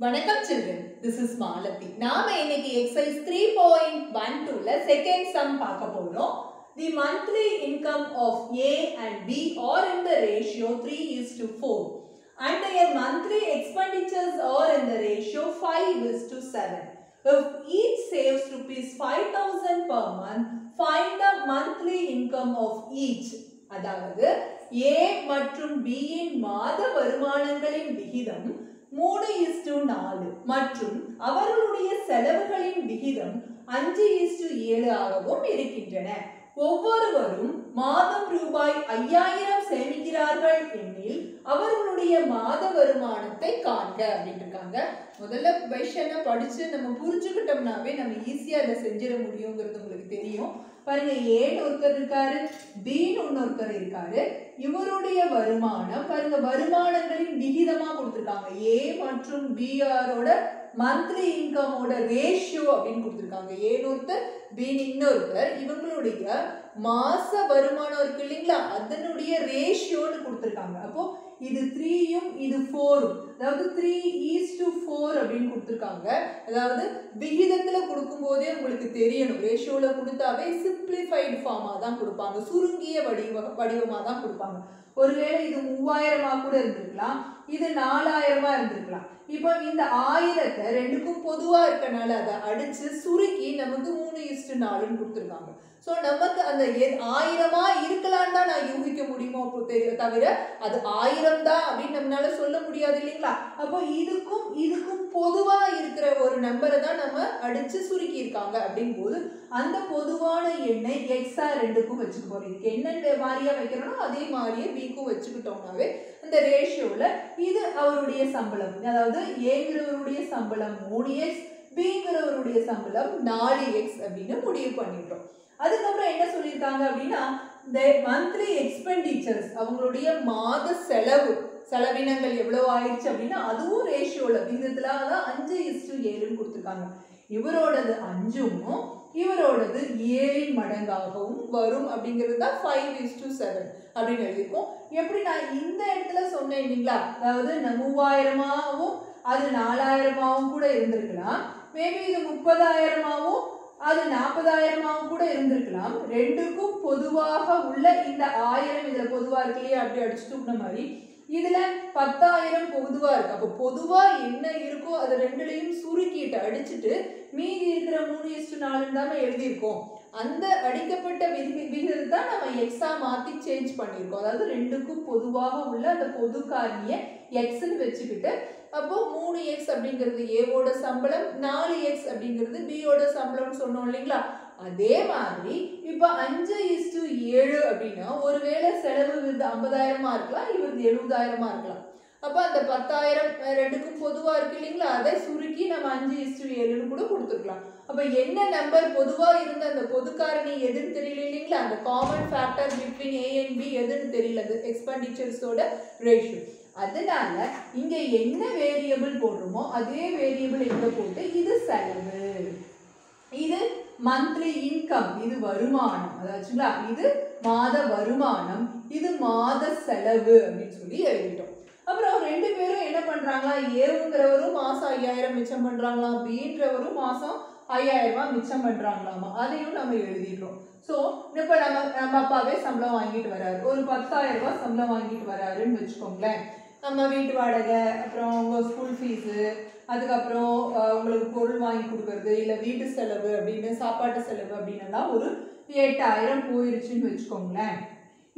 வணக்கம் children, this is Malathi. நாம இன்னைக்கு exercise 3.12ல second sum பார்க்க போறோம். The monthly income of A and B are in the ratio 3:4 and their monthly expenditures are in the ratio 5:7. If each saves rupees 5,000 per month, find the monthly income of each. அதாவது A மற்றும் B இன் மாத வருமானங்களின் விகிதம் 3:4 மற்றும் அவர்களுடைய செலவுகளின் விகிதம் 5:7 ஆகவும் இருக்கின்றன. ஒவ்வொருவரும் மாதம் ரூபாய் 5000 சேமிக்கிறார்கள் எனில் அவர்களுடைய மாத வருமானத்தை காண்க அப்படின்னு இருக்காங்க. முதல்ல கொஸ்டினை படிச்சு நம்ம புரிஞ்சுக்கிட்டோம்னாவே நம்ம ஈஸியா அதை செஞ்சிட முடியுங்கிறது உங்களுக்கு தெரியும். பாருங்க, ஏன்னு ஒருத்தர் இருக்காரு, பின்னு இன்னொருத்தர் இருக்காரு. இவருடைய வருமானம் பாருங்க, வருமானங்களின் விகிதமா கொடுத்திருக்காங்க. ஏ மற்றும் பி ஆரோட மந்த்லி இன்கமோட ரேஷியோ அப்படின்னு கொடுத்திருக்காங்க. ஏன்னு ஒருத்தர், பின்னு இன்னொருத்தர். இவங்களுடைய மாச வருமானம் இருக்கு இல்லைங்களா, அதனுடைய ரேஷியோன்னு கொடுத்திருக்காங்க. அப்போ இது 3யும் இது 4ம், அதாவது 3:4 அப்படின்னு கொடுத்திருக்காங்க. அதாவது விகிதத்துல கொடுக்கும் போதே உங்களுக்கு தெரியணும், ரேஷியோல கொடுத்தாவே சிம்பிளிஃபைடு ஃபார்மா தான் கொடுப்பாங்க, சுருங்கிய வடிவமா தான் கொடுப்பாங்க. ஒருவேளை இது 3000 கூட இருந்திருக்கலாம், இது 4000 இருந்திருக்கலாம். இப்போ இந்த 1000த்தை ரெண்டுக்கும் பொதுவா இருக்கனால அதை அடிச்சு சுருக்கி நமக்கு 3:4 கொடுத்துருக்காங்க. ஸோ நமக்கு அந்த 1000 இருக்கலான்னு தான் நான் யூகிக்க முடியுமோ தவிர அது 1000 தான் அப்படின்னு நம்மளால சொல்ல முடியாது இல்லைங்களா. அப்போ இதுக்கும் பொதுவா இருக்கிற ஒரு நம்பரை தான் நம்ம அடிச்சு சுருக்கி இருக்காங்க. அப்படிங்கும் போது அந்த பொதுவான எண்ணை எக்ஸா ரெண்டுக்கும் வச்சுக்க போறோம். இதுக்கு என்ன மாதிரியா வைக்கிறோம்னா அதே மாதிரியே பிக்கும் வச்சுக்கிட்டோம்னாவே அந்த ரேஷியோல இது அவருடைய சம்பளம், அதாவது ஏங்கிறவருடைய சம்பளம் 3x, பிங்கிறவருடைய சம்பளம் 4x அப்படின்னு முடிவு பண்ணிட்டோம். அதுக்கப்புறம் என்ன சொல்லியிருக்காங்க அப்படின்னா, இந்த மந்த்லி எக்ஸ்பெண்டிச்சர்ஸ் அவங்களுடைய மாத செலவினங்கள் எவ்வளவு ஆயிடுச்சு அப்படின்னா அதுவும் ரேஷியோல விகிதத்துல தான் 5:7 கொடுத்துருக்காங்க. இவரோடது 5ம் இவரோடது 7 மடங்காகவும் வரும் அப்படிங்கிறது தான் 5:7 அப்படின்னு எழுதியிருக்கோம். எப்படி நான் இந்த இடத்துல சொன்னேன் இல்லைங்களா, அதாவது 3000 அது 4000 கூட இருந்திருக்கலாம், மேபி இது 30,000 அது 40,000 கூட இருந்திருக்கலாம். ரெண்டுக்கும் பொதுவாக உள்ள இந்த 1000 இதுல பொதுவா இருக்கு இல்லையா, அப்படி அடிச்சுட்டு இருந்த மாதிரி இதுல 10,000 பொதுவா இருக்கு. அப்போ பொதுவா என்ன இருக்கோ அது ரெண்டுலையும் சுருக்கிட்டு அடிச்சுட்டு மீதி இருக்கிற 3:4 தான் எழுதியிருக்கோம். அந்த அடிக்கப்பட்ட விகிதத்தை தான் நம்ம எக்ஸா மாத்தி சேஞ்ச் பண்ணியிருக்கோம். அதாவது ரெண்டுக்கும் பொதுவாக உள்ள அந்த பொது காரணியை எக்ஸ்ன்னு வச்சுக்கிட்டு, அப்போ 3x அப்படிங்கிறது ஏவோட சம்பளம், 4x அப்படிங்கிறது பியோட சம்பளம்னு சொன்னோம் இல்லைங்களா. அதே மாதிரி இப்ப 5:7 அப்படின்னா ஒருவேளை செலவு 50,000 இருக்கலாம், இவருக்கு 70,000 இருக்கலாம். அப்ப அந்த 10,000 ரெண்டுக்கும் பொதுவா இருக்கு இல்லைங்களா, அதை சுருக்கி நம்ம 5:7 கூட கொடுத்துருக்கலாம். அப்ப என்ன நம்பர் பொதுவா இருந்த அந்த பொது காரணி எதுன்னு தெரியல இல்லைங்களா, அந்த common factor between A and B எதுன்னு தெரியல, அது எக்ஸ்பெண்டிச்சர்ஸோட ரேஷியோ. அதனால இங்க என்ன வேரியபிள் போடுறோமோ அதே வேரியபிள் எங்க போட்டு இது செலவு, இது மந்த்லி இன்கம், இது வருமானம், அதாச்சுங்களா இது மாத வருமானம், இது மாத செலவு அப்படின்னு சொல்லி எழுதிட்டோம். அப்புறம் ரெண்டு பேரும் என்ன பண்றாங்களா, ஏங்கிறவரும் மாசம் 5000 மிச்சம் பண்றாங்களா, பின்றவரும் மாசம் 5000 மிச்சம் பண்றாங்களாமா, அதையும் நம்ம எழுதிடுறோம். ஸோ இப்ப நம்ம அப்பாவே சம்பளம் வாங்கிட்டு வராரு, ஒரு 10,000 சம்பளம் வாங்கிட்டு வராருன்னு வச்சுக்கோங்களேன். நம்ம வீட்டு வாடகை, அப்புறம் உங்க ஸ்கூல் ஃபீஸு, அதுக்கப்புறம் உங்களுக்கு பொருள் வாங்கி கொடுக்கறது, இல்லை வீட்டு செலவு அப்படின்னு சாப்பாட்டு செலவு அப்படின்னா ஒரு 8,000 போயிருச்சுன்னு வச்சுக்கோங்களேன்.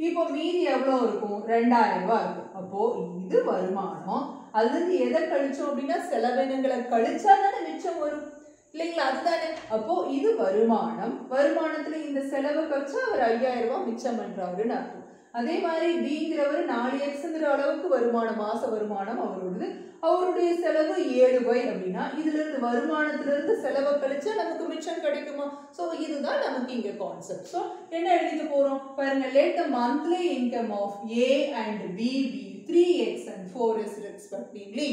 இப்போ மீதி எவ்வளோ இருக்கும், 2,000 இருக்கும். அப்போ இது வருமானம். அதுலேருந்து எதை கழிச்சோம் அப்படின்னா செலவினங்களை கழிச்சா தானே மிச்சம் வரும் இல்லைங்களா, அதுதானே. அப்போ இது வருமானம், வருமானத்துல இந்த செலவை கழிச்சா அவர் 5,000 மிச்சம் பண்றாருன்னு அர்த்தம். அதே மாதிரி பிங்கிறவர் 4xங்கிற அளவுக்கு வருமானம், மாச வருமானம் அவரோடது, அவருடைய செலவு 7y அப்படின்னா இதுல இருந்து வருமானத்துல இருந்து செலவை கழிச்சா நமக்கு மிச்சம் கிடைக்குமா. ஸோ இதுதான் நமக்கு இங்க கான்செப்ட். ஸோ என்ன எழுதிக்க போறோம் பாருங்க, let the monthly income of A and B be 3x and 4x respectively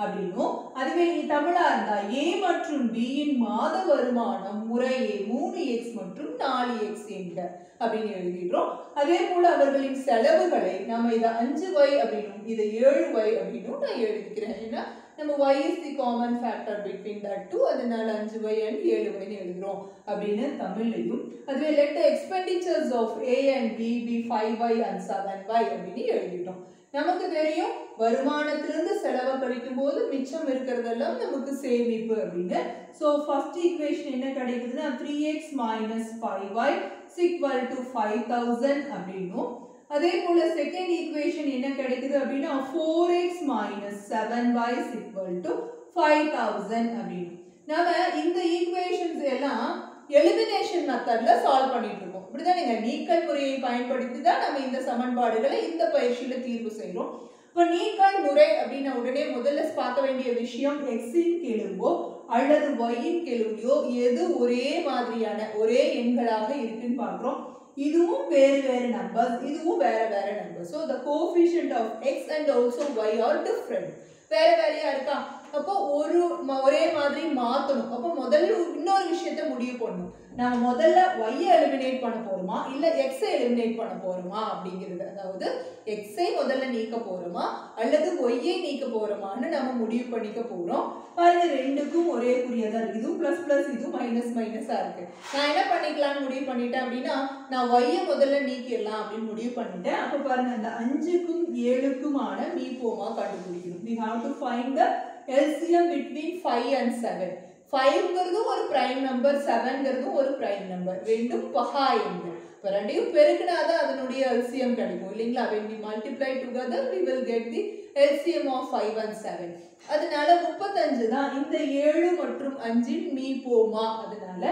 அப்படின்னும், அதுவே தமிழா இருந்தா A மற்றும் B இன் மாத வருமானம் முறையே 3x மற்றும் 4x என்க அப்படின்னு எழுதிடுறோம். அதே போல அவர்களின் செலவுகளை நம்ம இதை 5y அப்படின்னும் இதை 7y அப்படின்னும் நான் எழுதிக்கிறேன். ஏன்னா நம்ம y is the common factor between that two, அதனால 5y and 7y னு எழுதுறோம் அப்படின்னு தமிழ்லையும். அதுவே let the expenditures of A and B be 5y and 7y அப்படின்னு எழுதிட்டோம். நமக்கு தெரியும் வருமானத்திலிருந்து செலவை கழிக்கும் போது மிச்சம் இருக்கிறதெல்லாம் நமக்கு சேமிப்பு அப்படின்னு. சோ ஃபர்ஸ்ட் ஈக்குவேஷன் என்ன கிடைக்குதுன்னா 3x - 5y = 5000 அப்படினும். அதே போல செகண்ட் ஈக்குவேஷன் என்ன கிடைக்குது அப்படினா 4x - 7y = 5000 அப்படினும். நாம இந்த ஈக்குவேஷன்ஸ் எல்லாம் எலிமினேஷன் மெத்தட்ல சால்வ் பண்ணிட்டு இருக்கோம். இப்படிதானேங்க நீக்கல் முறையை பயன்படுத்தி தான் நம்ம இந்த சமன்பாடுகளை இந்த பயிற்சியில தீர்வு செய்றோம். இப்ப நீக்கல் முறை அப்படினா உடனே முதல்ல பார்க்க வேண்டிய விஷயம் x இன் கெழுவோ அல்லது y இன் கெழுவிலோ எது ஒரே மாதிரியான ஒரே எண்களாக இருக்குன்னு பார்க்கிறோம். இதுவும் வேறு வேறு நம்பர்ஸ், இதுவும் வேற வேற numbers. So the coefficient of x and also y are different. வேற வேறையா இருக்கா? அப்போ ஒரே மாதிரி மாத்தணும். அப்போ முதல்ல இன்னொரு விஷயத்தை முடிவு பண்ணணும். நாம முதல்ல y எலிமினேட் பண்ண போறோமா இல்ல x எலிமினேட் பண்ண போறோமா அப்படிங்கிறது. அதாவது x முதல்ல நீக்க போறோமா அல்லது y நீக்க போறோமான்னு நாம முடிவு பண்ணிக்க போறோம். பாருங்க ரெண்டுக்கும் ஒரே குறியதா இருக்கு. இது பிளஸ் பிளஸ் இது மைனஸ் மைனஸா இருக்கு. நான் என்ன பண்ணிக்கலாம்னு முடிவு பண்ணிட்டேன் அப்படின்னா நான் y முதல்ல நீக்கிடலாம் அப்படின்னு முடிவு பண்ணிட்டேன். அப்ப பாருங்க அந்த 5க்கும் 7க்குமான மீப்போமா கண்டுபிடிக்கணும். We have to find the LCM between 5 and 7. 5ங்கிறது ஒரு பிரைம் நம்பர், 7ங்கிறது ஒரு பிரைம் நம்பர். ரெண்டும் பகா எண்கள். இப்ப ரெண்டையும் பெருக்கினாதான் அதனுடைய LCM கிடைக்கும் இல்லைங்களா? When we multiply together we will get the LCM of 5 and 7. அதனால 35 தான் இந்த 7 மற்றும் 5 இன் மீப்போமா. அதனால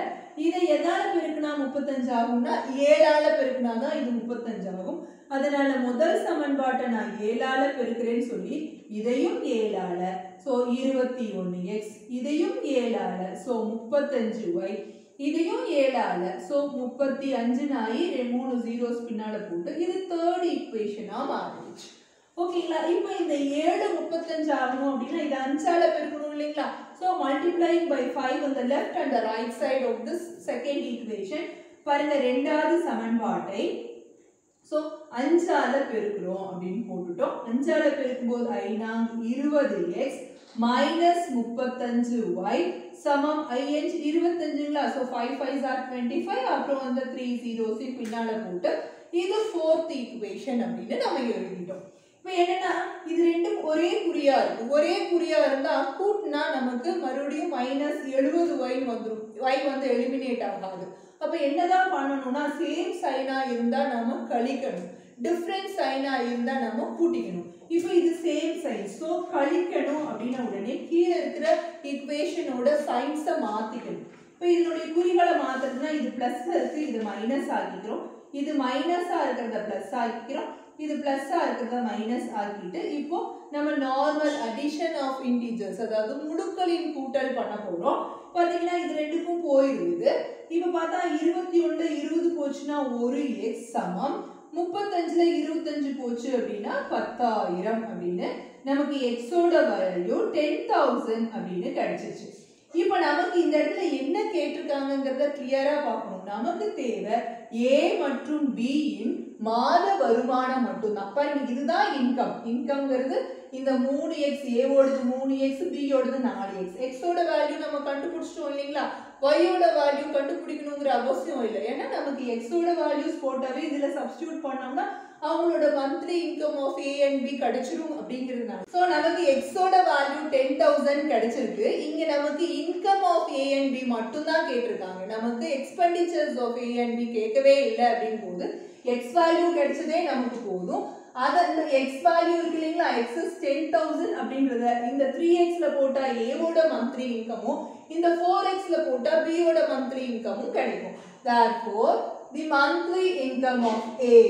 இதை எதால பெருக்கினா 35 ஆகும்னா 7ஆல பெருக்கினா தான் இது 35 ஆகும். அதனால முதல் சமன்பாட்டை நான் 7ஆல பெருக்கிறேன்னு சொல்லி இதையும் 7ஆல, சோ 21x, இதையும் 7ஆல, சோ 35y, இதையும் 7ஆல, சோ 35 ஆயி 3 zeros பின்னால போட்டு இது தேர்ட் ஈக்குவேஷனா மாறிடுச்சு. ஓகேங்களா? இப்போ இந்த 7 35 ஆகணும் அப்படினா இத 5ஆல பெருக்கணும் இல்லீங்களா? So multiplying by 5 on the left and the right side of this second equation. பாருங்க இரண்டாவது சமன்பாட்டை so 5ஆல பெருக்குறோம் அப்படினு போட்டுட்டோம். 5ஆல பெருக்கும்போது 20x minus 35y சமம் in 25ங்களா? so 5 5s are 25. அப்புறம் அந்த 3 zeros பின்னால போட்டு இது fourth equation அப்படினு நாம எழுதிட்டோம். இப்போ என்னன்னா இது ரெண்டும் ஒரே குறியா இருக்கு. ஒரே குறியா இருந்தா கூட்டினா நமக்கு மறுபடியும் -70y வந்துரும். y வந்து எலிமினேட் ஆகாது. அப்ப என்னதான் பண்ணனும்னா சேம் சைனா இருந்தா நாம கழிக்கணும், டிஃபரண்ட் சைனா இருந்தா நாம கூட்டிக்கணும். இப்போ இது சேம் சைன், சோ கழிக்கணும் அப்படின உடனே கீழ இருக்கிற ஈக்குவேஷனோட சைன்ஸை மாத்திக்கணும். இப்போ இதனுடைய குறிகளை மாத்துறதுனா இது பிளஸ்ல இருக்கு, இது மைனஸ் ஆக்கிக்கிறோம். இது மைனஸா இருக்கிறத பிளஸ் ஆக்கிக்கிறோம், இது பிளஸ்ஸா இருக்கிறத மைனஸ் ஆக்கிட்டு இப்போ நம்ம நார்மல் அடிஷன் ஆஃப் இன்டிஜர்ஸ் அதாவது முழுக்களின் கூட்டல் பண்ண போறோம். பாத்தீங்கன்னா இது ரெண்டுக்கும் போயிடுது. இப்போ பார்த்தா 21ல 20 போச்சுன்னா 1x சமம் 35ல 25 போச்சு அப்படின்னா 10000 அப்படின்னு நமக்கு x ஓட வேல்யூ 10000 அப்படின்னு கிடைச்சிருச்சு. இப்போ நமக்கு இந்த இடத்துல என்ன கேட்டிருக்காங்கங்கறத கிளியரா பார்க்கணும். நமக்கு தேவை A மற்றும் B இன் மாத வருமானம் மட்டும்தான். பாருங்க இதுதான் இன்கம். இன்கம்ங்கிறது இந்த 3x, A ஓடது 3x, B ஓடது 4x. x ஓட வேல்யூ நம்ம கண்டுபிடிச்சிட்டோம் இல்லீங்களா? y ஓட வேல்யூ கண்டுபிடிக்கணும்ங்கற அவசியம் இல்லை. ஏன்னா நமக்கு x ஓட வேல்யூஸ் போட்டாவே இதுல சப்ஸ்டிட்யூட் பண்ணோம்னா அவங்களோட monthly income of A and B கிடைச்சிரும் அப்படிங்கிறதுனால சோ நமக்கு x ஓட வேல்யூ 10000 கிடைச்சிருக்கு. இங்க நமக்கு income of A and B மட்டும் தான் கேட்டிருக்காங்க. நமக்கு expenditures of A and B கேட்கவே இல்லை அப்படிங்கும்போது x வேல்யூ கிடைச்சதே நமக்கு போதும். அத இந்த x வேல்யூ இருக்கு இல்லீங்களா? x is 10000 அப்படிங்கறத இந்த 3x ல போட்டா A ஓட மந்த்லி இன்கமும் இந்த 4x ல போட்டா B ஓட மந்த்லி இன்கமும் கிடைக்கும். Therefore the monthly income of A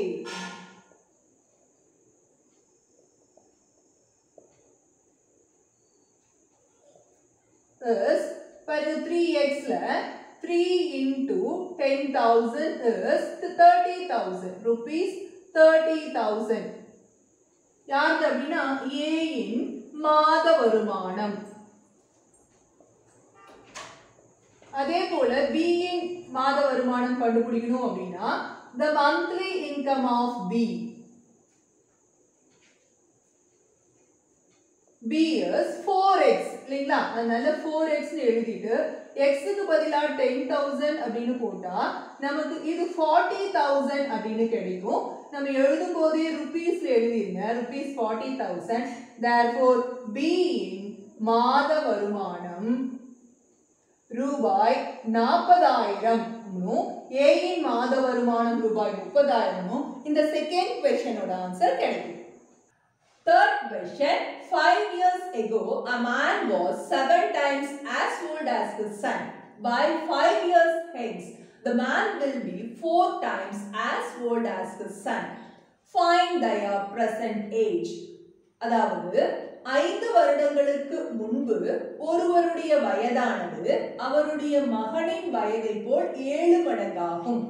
is for the 3x ல 3 into 10,000 is 30,000 rupees. 30,000 யார் அப்படினா A இன் மாத வருமானம். அதே போல B இன் மாத வருமானம் கண்டுபிடிக்கணும் அப்படினா the monthly income of B. b is 4x இல்லீங்களா அதனால 4x னு எழுதிட்டு x க்கு பதிலா 10000 அப்படினு போட்டா நமக்கு இது 40000 அப்படினு கிடைக்கும் நம்ம எழுதும் போதே ரூபீஸ்ல எழுதிருங்க rupees 40000 therefore b இன் மாத வருமானம் ரூபாய் 40000 A இன் மாத வருமானம் ரூபாய் 30000 இந்த செகண்ட் क्वेश्चनோட ஆன்சர் கிடைக்கும் Third question, 5 years ago, a man was 7 times as old as his son. By 5 years hence, the man will be 4 times as old as his son. Find their present age. அதாவது 5 வருடங்களுக்கு முன்பு ஒருவருடைய வயதானது அவருடைய மகனின் வயதை போல் 7 மடங்காகும்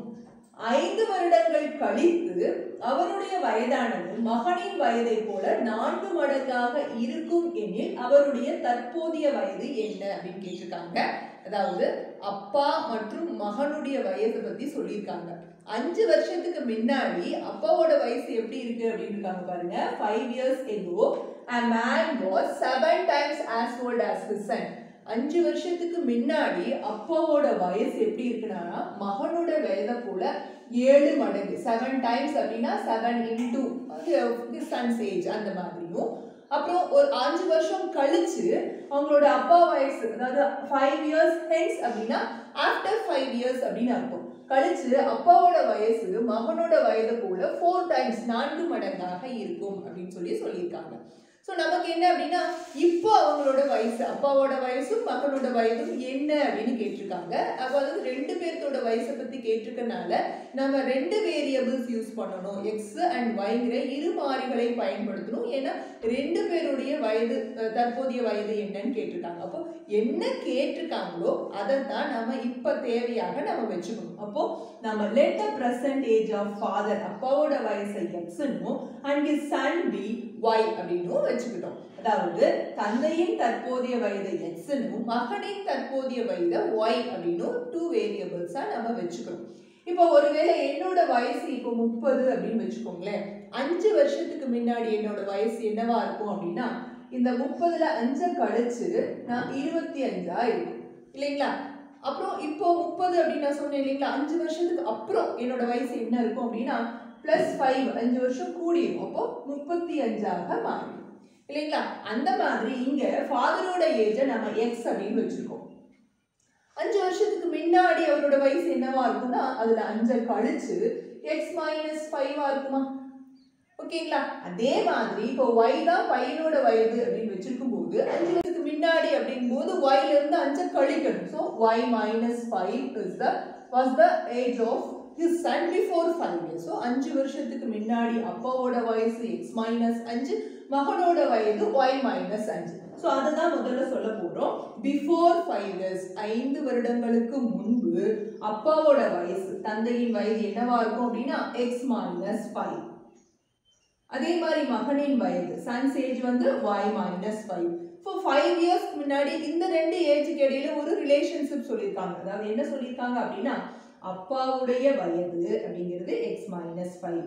5 வருடங்கள் கழித்து அவருடைய வயதானது மகனின் வயதை போல 4 மடங்காக இருக்கும் எனில் அவருடைய தற்போதைய வயது என்ன அப்படின்னு கேட்டிருக்காங்க அதாவது அப்பா மற்றும் மகனுடைய வயதை பத்தி சொல்லியிருக்காங்க 5 வருஷத்துக்கு முன்னாடி அப்பாவோட வயசு எப்படி இருக்கு அப்படின்னு இருக்காங்க பாருங்க 5 years ago a man was 7 times as old as his son 5 வருஷத்துக்கு முன்னாடி அப்பாவோட வயசு எப்படி இருக்குன்னா மகனோட வயதை போல 7 மடங்கு 7 times அப்படினா 7 into his son's age அந்த மாதிரியும் அப்புறம் ஒரு 5 வருஷம் கழிச்சு அவங்களோட அப்பா வயசு அதாவது 5 years hence அப்படினா after 5 years அப்படினு அர்த்தம் கழிச்சு அப்பாவோட வயசு மகனோட வயதை போல 4 times 4 மடங்காக இருக்கும் அப்படினு சொல்லியிருக்காங்க சோ நமக்கு என்ன அப்படினா இப்போ அவங்களோட வயசு அப்பாவோட வயசும் மகனோட வயதும் என்ன அப்படினு கேட்டிருக்காங்க அதாவது ரெண்டு பேரோட வயசை பத்தி கேட்டிருக்கனால நம்ம ரெண்டு வேரியபிள்ஸ் யூஸ் பண்ணனும் x and y ங்கற இரு மாறிகளை பயன்படுத்தணும் ஏனா ரெண்டு பேருடைய வயது தற்போதைய வயது என்னன்னு கேட்டிருக்காங்க அப்போ என்ன கேட்டிருக்காங்களோ அதை தான் நாம இப்ப தேவையாக நாம வெச்சுக்கணும் அப்போ நாம let the present age of father அப்பாவோட வயசை x னும் and his son be y அப்படினு வெச்சுக்கிட்டோம் அதாவது தந்தையின் தற்போதைய வயது x னும் மகனின் தற்போதைய வயது y அப்படினு two வேரியபிள்ஸா நாம வெச்சுக்கிறோம் இப்போ ஒருவேளை என்னோட வயசு இப்போ 30 அப்படினு வெச்சுக்கோங்களே 5 வருஷத்துக்கு முன்னாடி என்னோட வயசு என்னவா இருக்கும் அப்படினா இந்த 30ல 5 கழிச்சு நான் 25 ஆயிருக்கும் இல்லீங்களா அப்புறம் இப்போ 30 அப்படி நான் சொன்னேன் இல்லீங்களா 5 வருஷத்துக்கு அப்புறம் என்னோட வயசு என்ன இருக்கும் அப்படினா +5 5 வருஷம் கூடிரும் அப்போ 35 ஆக மாறும் இல்லீங்களா அந்த மாதிரி இங்க ஃாதரோட ஏஜ் நாம x அப்படினு வெச்சிருக்கோம் 5 வருஷத்துக்கு முன்னாடி அவரோட வயசு என்னவா இருக்கும்னா அதுல 5 கழிச்சு x - 5 ஆ இருக்குமா ஓகேங்களா அதே மாதிரி இப்போ y தான் பையனோட வயது அப்படினு வெச்சிருக்கும்போது 5 வருஷத்துக்கு முன்னாடி அப்படிங்கும்போது y ல இருந்து 5 கழிக்கணும் so y - 5 was the age of his son before 5 years so 5 வருஷத்துக்கு முன்னாடி அப்பாவோட வயசு x - 5 மகனோட வயது y - 5 சோ அத தான் முதல்ல சொல்ல போறோம் before 5 years 5 வருடங்களுக்கு முன்பு அப்பாவோட வயசு தந்தையின் வயது என்னவா இருக்கும் அப்படினா x - 5 அதே மாதிரி மகனின் வயது son's age வந்து y - 5 for 5 years முன்னாடி இந்த ரெண்டு ஏஜ்க்கு இடையில ஒரு ரிலேஷன்ஷிப் சொல்லிருக்காங்க அதாவது என்ன சொல்லிருக்காங்க அப்படினா அப்பாவுடைய வயது அப்படிங்கிறது x - 5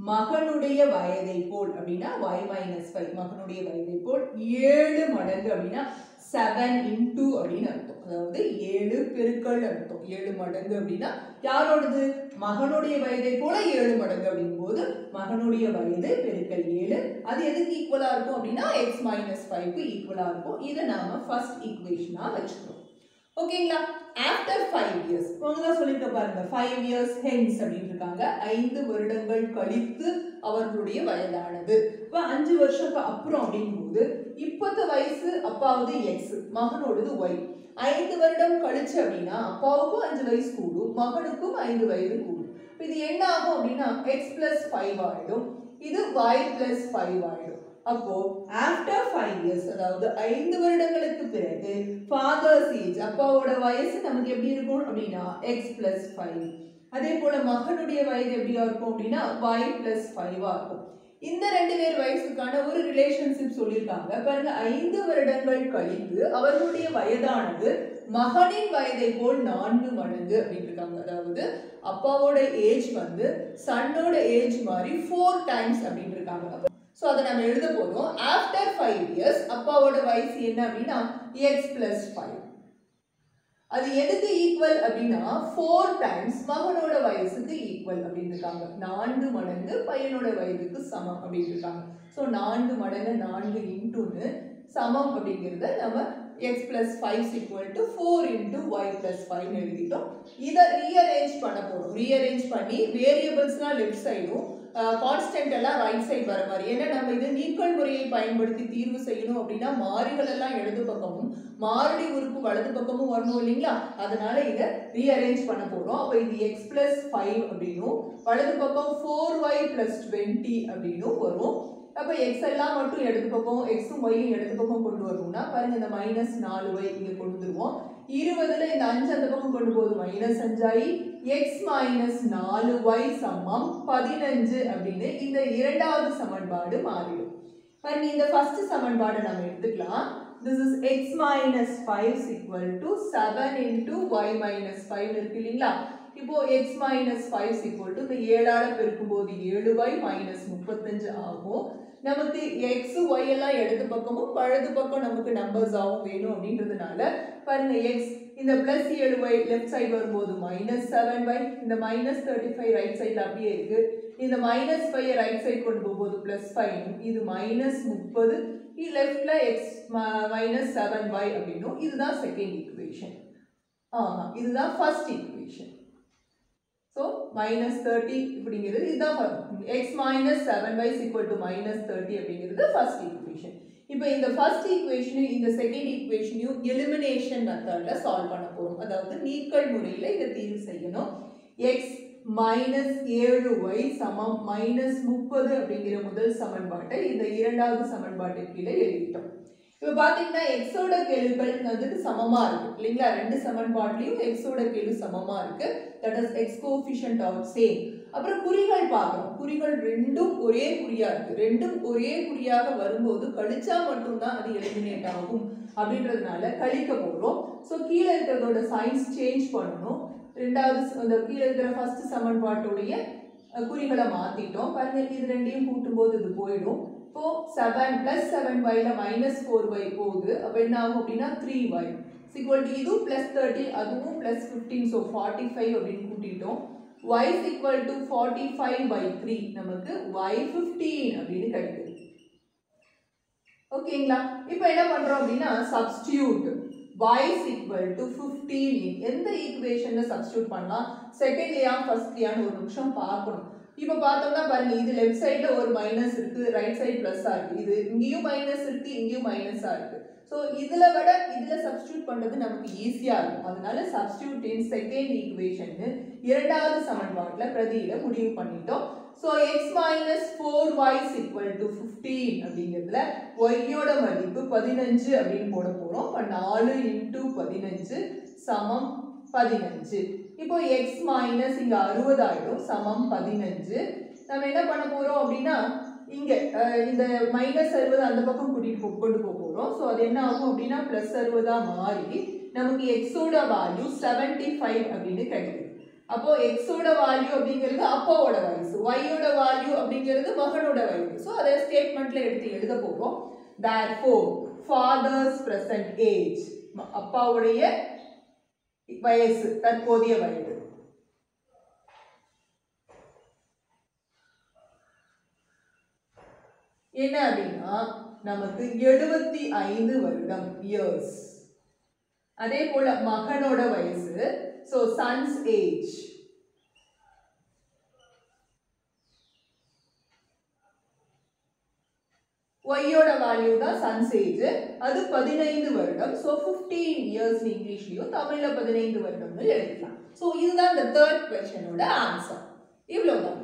மகனுடைய வயதை போல் அப்படினா y - 5 மகனுடைய வயதை போல் 7 மடங்கு அப்படினா 7 into அப்படினு அர்த்தம் அதாவது 7 பெருக்கல் அர்த்தம் 7 மடங்கு அப்படினா யாரோடது மகனுடைய வயதை போல 7 மடங்கு அப்படிங்கும்போது மகனுடைய வயது பெருக்கல் 7 அது எதுக்கு ஈக்குவலா இருக்கும் அப்படினா x - 5 க்கு ஈக்குவலா இருக்கும் இத நாம ஃபர்ஸ்ட் ஈக்குவேஷனா வெச்சுக்கிறோம் ஓகேங்களா after 5 years போனதா சொல்லிருக்க பாருங்க 5 years hence அப்படினு இருக்காங்க 5 வருடங்கள் கழித்து அவர்களுடைய வயதானது இப்ப 5 வருஷத்துக்கு அப்புறம் அப்படிங்கும்போது இப்போத வயசு அப்பாவுது x மகனோடது y 5 வருடம் கழிச்சு அப்படினா அப்பாவுக்கும் 5 வயசு கூடும் மகனுக்கும் 5 வயது கூடும் இது என்ன ஆகும் அப்படினா x + 5 ஆயிடும் இது y + 5 ஆயிடும் அப்போ after 5 years அதாவது 5 வருடங்களுக்கு பிறகு father's age அப்பாவோட வயசு நமக்கு எப்படி இருக்கும் அப்படினா x + 5 அதே போல மகனுடைய வயது எப்படியா இருக்கும் அப்படினா y + 5 ஆ இருக்கும் இந்த ரெண்டு பேர் வயசுக்கான ஒரு ரிலேஷன்ஷிப் சொல்லிருக்காங்க பாருங்க 5 வருடங்கள் கழித்து அவர்களுடைய வயதானது மகனின் வயதை போல் 4 மடங்கு அப்படினு இருக்காங்க அதாவது அப்பாவோட ஏஜ் வந்து சன்னோட ஏஜ் மாதிரி 4 டைம்ஸ் அப்படினு இருக்காங்க ஸோ அதை நம்ம எழுத போறோம். ஆஃப்டர் 5 years அப்பாவோட வயசு என்ன அப்படின்னா x plus 5. அது எதுக்கு ஈக்குவல் அப்படின்னா 4 times மகனோட வயசுக்கு ஈக்குவல் அப்படின்னு இருக்காங்க. 4 மடங்கு பையனோட வயதுக்கு சமம் அப்படின்னு இருக்காங்க. ஸோ 4 மடங்கு 4 இன்டூன்னு சமம் அப்படிங்கிறத நம்ம x plus 5 is equal to 4 into y plus 5 எழுதிட்டோம். இதை ரீஅரேஞ்ச் பண்ண போறோம். ரீஅரேஞ்ச் பண்ணி வேரியபிள்ஸ்லாம் லெஃப்ட் சைடும் கான்ஸ்டன்ட் எல்லாம் ரைட் சைடு வர மாதிரி. ஏன்னா நம்ம இது நீக்கல் முறையை பயன்படுத்தி தீர்வு செய்யணும் அப்படின்னா மாறிகள் எல்லாம் இடது பக்கமும் மாறிலி உறுப்பு வலது பக்கமும் வரணும் இல்லைங்களா? அதனால இதை ரீஅரேஞ்ச் பண்ண போறோம். அப்போ இது x plus 5 அப்படின்னும் வலது பக்கம் 4y plus 20 அப்படின்னும் வரும். அப்ப x எல்லாம் மட்டும் இடது பக்கம் x உம் y உம் இடது பக்கம் கொண்டு வரணும்னா பாருங்க இந்த -4y இங்க கொண்டு வந்துருவோம். 20ல இந்த 5 அந்த பக்கம் கொண்டு போகுது -5 ஆகி x - 4y சமம் 15 அப்படின்னு இந்த இரண்டாவது சமன்பாடு மாறிடும். பாருங்க இந்த ஃபர்ஸ்ட் சமன்பாடை நம்ம எடுத்துக்கலாம். This is x minus 5 is equal to 7 into y minus 5 இருக்கு இல்லைங்களா? இப்போ x minus 5 is equal to இந்த 7 ஆல பெருக்கும்போது 7y minus 35 ஆகும். நமக்கு x y எல்லாம் இடது பக்கமும் வலது பக்கம் நமக்கு நம்பர்ஸ் ஆகும் வேணும் அப்படின்றதுனால பாருங்க x இந்த plus 7y லெஃப்ட் சைடு வரும்போது -7y இந்த -35 ரைட் சைடுல அப்படியே இருக்கு. இந்த -5 ரைட் சைடு கொண்டு போகும்போது +5 இது -30 லெஃப்ட்ல x -7y அப்படினும் இதுதான் செகண்ட் ஈக்குவேஷன். இதுதான் ஃபர்ஸ்ட் ஈக்குவேஷன். So -30 அப்படிங்கிறது இதுதான் x - 7y is equal to -30 அப்படிங்கிறது ஃபர்ஸ்ட் ஈக்குவேஷன். இப்போ இந்த ஃபர்ஸ்ட் ஈக்குவேஷன் இந்த செகண்ட் ஈக்குவேஷனையும் எலிமினேஷன் மெத்தட்ல சால்வ் பண்ண போறோம். அதாவது நீக்கல் முறையில இத தீர்வு செய்யணும். x -7y சமம் -30 அப்படிங்கிற முதல் சமன்பாட்டை இந்த இரண்டாவது சமன்பாட்டுக்கு கீழே எழுதிட்டோம். இப்போ பாத்தீங்கன்னா x ஓட கெழுக்கள் அதுக்கு சமமா இருக்கு இல்லைங்களா? ரெண்டு சமன்பாட்லயும் x ஓட கெழு சமமா இருக்கு. that is x coefficient are same. அப்புறம் குறிகள் பார்க்கணும். குறிகள் ரெண்டும் ஒரே குறியா இருக்கு. ரெண்டும் ஒரே குறியாக வரும்போது கழிச்சா மட்டும் தான் அது எலிமினேட் ஆகும் அப்படின்றதுனால கழிக்க போறோம். சோ கீழ இருக்கிறதோட சைன்ஸ் சேஞ்ச் பண்ணனும். ரெண்டாவது அந்த கீழ இருக்கிற ஃபர்ஸ்ட் சமன்பாட்டோட குறிகளை மாத்திட்டோம். பாருங்க இது ரெண்டையும் கூட்டும்போது இது போய்டும். இப்போ 7 plus 7y ல -4y போகுது. அப்ப என்ன ஆகும் அப்படின்னா 3y is equal to இது plus 30 அதுவும் plus 15 so 45 அப்படின்னு கூட்டிட்டோம். y is equal to 45/3 நமக்கு y15 அப்படின்னு கிடைக்குது. ஓகேங்களா? இப்போ என்ன பண்றோம் அப்படின்னா substitute y is equal to 15 எந்த ஈக்குவேஷன்ல சப்ஸ்டிட்யூட் பண்ணலாம் செகண்ட்லியா ஃபர்ஸ்ட்லியான்னு ஒரு நிமிஷம் பார்க்கணும். இப்போ பார்த்தோம்னா பாருங்க இது லெஃப்ட் சைடுல ஒரு மைனஸ் இருக்கு ரைட் சைடு பிளஸ்ஸா இருக்கு. இது இங்கேயும் மைனஸ் இருக்கு இங்கேயும் மைனஸா இருக்கு. சோ இதுல விட இதுல சப்ஸ்டிட்யூட் பண்றது நமக்கு ஈஸியா இருக்கும். அதனால சப்ஸ்டிட்யூட் இன் செகண்ட் ஈக்குவேஷன் இரண்டாவது சமன்பாட்டுல பிரதியிட முடிவு பண்ணிட்டோம். So x - 4y is equal to 15 அப்படிங்கிறதுல y யோட மதிப்பு 15 அப்படின்னு போட போறோம். 4 × 15 சமம் 15. இப்போ x மைனஸ் இங்க 60 ஆயிடும் சமம் 15. நம்ம என்ன பண்ண போறோம் அப்படின்னா இங்க இந்த -60 அந்த பக்கம் கூட்டிட்டு கொண்டு போறோம். சோ அது என்ன ஆகும் அப்படின்னா +60 மாறி நமக்கு x ஓட வேல்யூ 75 அப்படின்னு கிடைக்குது. அப்போ x ஓட வேல்யூ அப்படிங்கிறது அப்பாவோட வயசு, y ஓட வேல்யூ அப்படிங்கிறது மகனோட வயசு. சோ அத ஸ்டேட்மென்ட்ல எடுத்து எழுத போறோம். therefore father's present age அப்பாவுடைய வயசு தற்போதைய வயது என்ன அப்படின்னா நமக்கு 75 வருடம் இயர்ஸ். அதே போல மகனோட வயசு so son's age y ஓட வேல்யூ தான் son's age அது 15 வருடம். so 15 years இங்கிலீஷ்லயும் தமிழ்ல 15 வருடம்னு எழுதலாம். so இதுதான் the third question ஓட ஆன்சர். இவ்வளவுதான்.